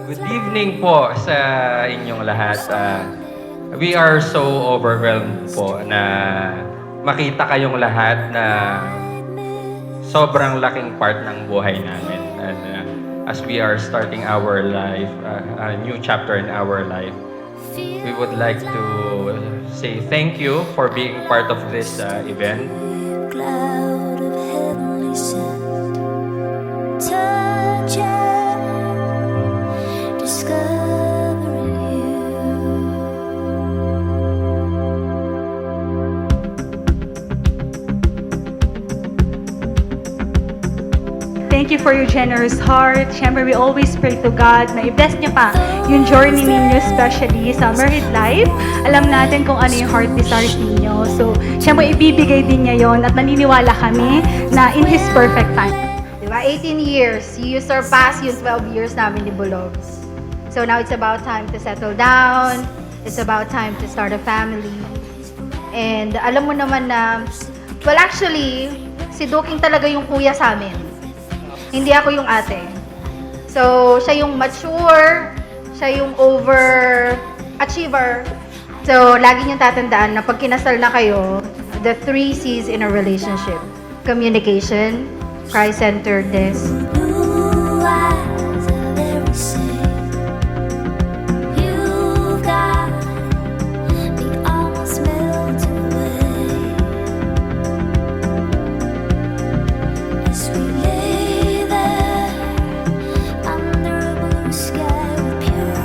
Good evening po sa inyong lahat. We are so overwhelmed po na makita kayong lahat na sobrang laking part ng buhay namin. And as we are starting our life, a new chapter in our life, we would like to say thank you for being part of this event. Cloud of heavenly scent, touch it, discovering you. Thank you for your generous heart. Siyempre, we always pray to God na i-bless niya pa yung journey ninyo, especially sa married life. Alam natin kung ano yung heart desires ninyo. So, siyempre, ibibigay din niya yon at naniniwala kami na in His perfect time. Diba? 18 years. You surpass yung 12 years namin ni Bulogs. So now it's about time to settle down. It's about time to start a family. And alam mo naman na, well actually, si Duking talaga yung kuya sa amin. Hindi ako yung ate. So, siya yung mature, siya yung overachiever. So, lagi niyong tatandaan na pag kinasal na kayo, the 3 C's in a relationship. Communication, Christ-centeredness, Blue eyes of every saint. You've got me almost melt away as we lay there under a blue sky with pure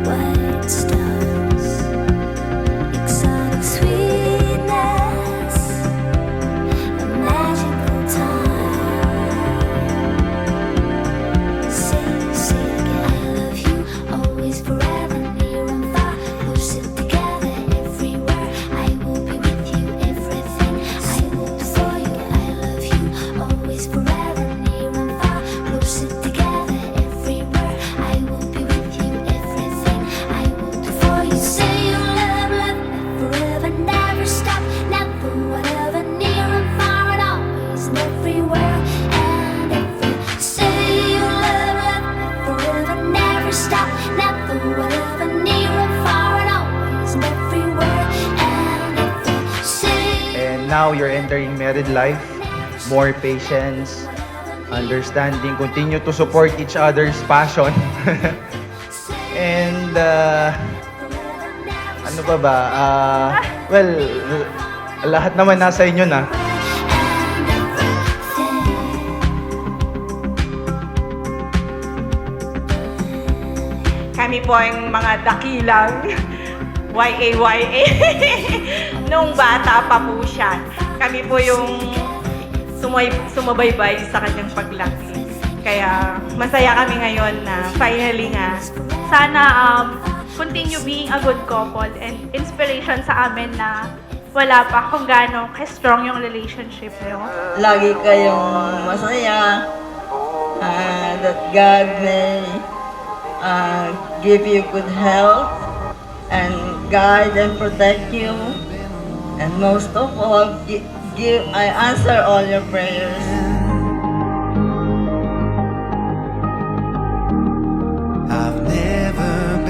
white stars. Exotic sweetness, a magical time. Say again, I love you, always, forever, near and far, closer together, everywhere. I will be with you, everything I will do for you. I love you, always, forever, near and far, closer together, everywhere. I will be with you, everything I will do for you. Say you love me forever, never stop, never, whatever, near and far, and always, and everywhere, and every. Say you love me forever, never stop, never, whatever, near and far, and always, and everywhere, and every. Say And now you're entering married life. More patience, understanding, continue to support each other's passion. And ano pa ba? Well, lahat naman nasa inyo na. Kami po ang mga dakilang YAYA. Nung bata pa po siya. Kami po yung sumabaybay sa kanyang paglaki. Kaya masaya kami ngayon na finally nga. Sana continue being a good couple and inspiration sa amin na wala pa kung gaano ka-strong yung relationship nyo. Lagi kayong masaya, that God may give you good health and guide and protect you, and most of all, I answer all your prayers.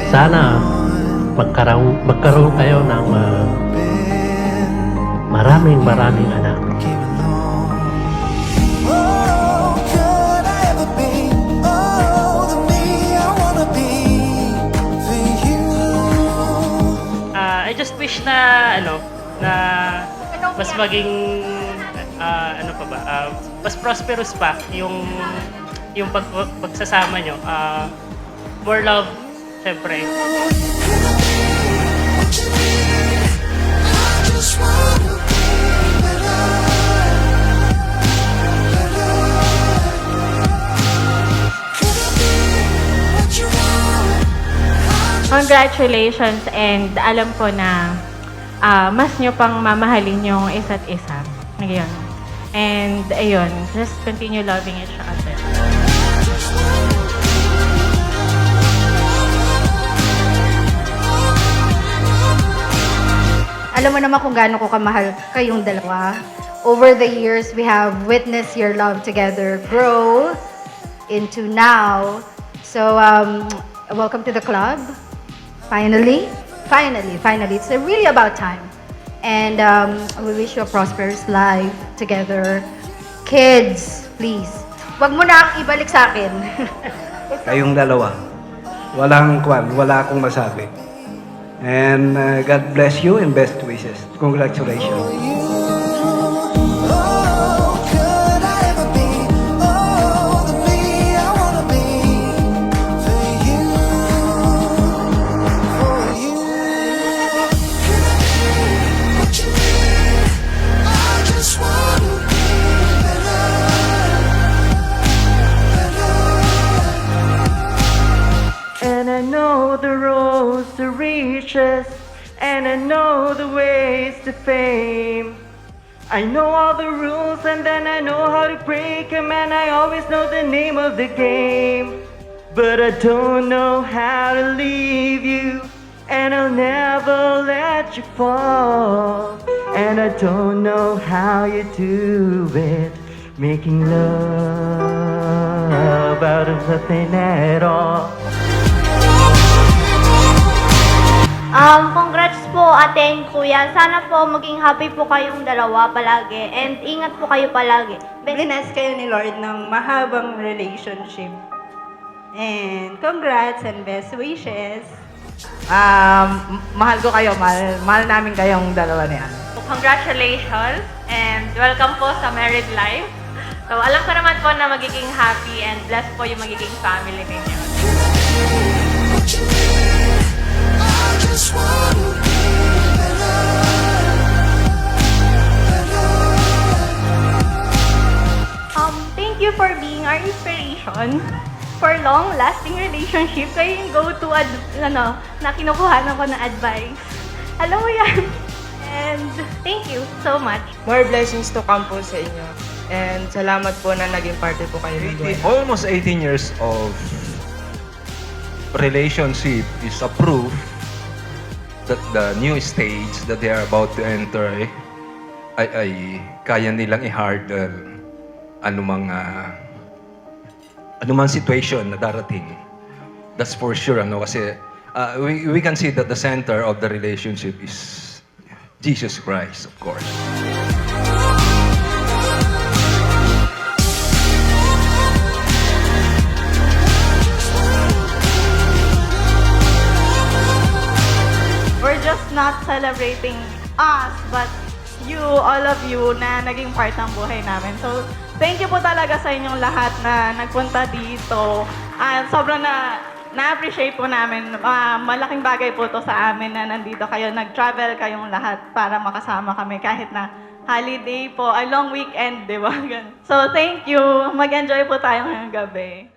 Sana magkaroon kayo ng maraming anak. I just wish na mas maging mas prosperous pa yung pagsasama nyo. More love, syempre. Congratulations and alam ko na mas nyo pang mamahalin yung isa't isa. Ngayon. And ayun, just continue loving each other. Alam mo naman kung gaano ko kamahal kayong dalawa. Over the years, we have witnessed your love together grow into now. So, welcome to the club. Finally. It's really about time. And we wish you a prosperous life together. Kids, please. Wag mo na akong ibalik sa akin. Kayong dalawa. Wala akong masabi. And God bless you and best wishes. Congratulations. And I know the roads to riches, and I know the ways to fame. I know all the rules, and then I know how to break them, and I always know the name of the game. But I don't know how to leave you, and I'll never let you fall. And I don't know how you do it, making love out of nothing at all. Congrats po ate and kuya. Sana po maging happy po kayong dalawa palagi. And ingat po kayo palagi. Bless kayo ni Lord ng mahabang relationship. And congrats and best wishes. Mahal ko kayo. Mahal namin kayong dalawa niya. Congratulations and welcome po sa married life. So, alam ko naman po na magiging happy and blessed po yung magiging family ninyo. Thank you for being our inspiration for long-lasting relationship. Kayo yung go-to na kinukuhanan ko ng advice. Alam mo yan. And thank you so much. More blessings to come po sa inyo. And salamat po na naging parte po kayo ng buhay. Almost 18 years of relationship is a proof that the new stage that they are about to enter ay kaya nilang i-hurdle anumang situation na darating. That's for sure, kasi we can see that the center of the relationship is Jesus Christ, of course. We're just not celebrating us, but you, all of you, na naging part ng buhay namin. So, thank you po talaga sa inyong lahat na nagpunta dito. Sobrang na-appreciate po namin. Malaking bagay po to sa amin na nandito kayo. Nag-travel kayong lahat para makasama kami kahit na holiday po, a long weekend, di ba? So, thank you. Mag-enjoy po tayo ngayong gabi.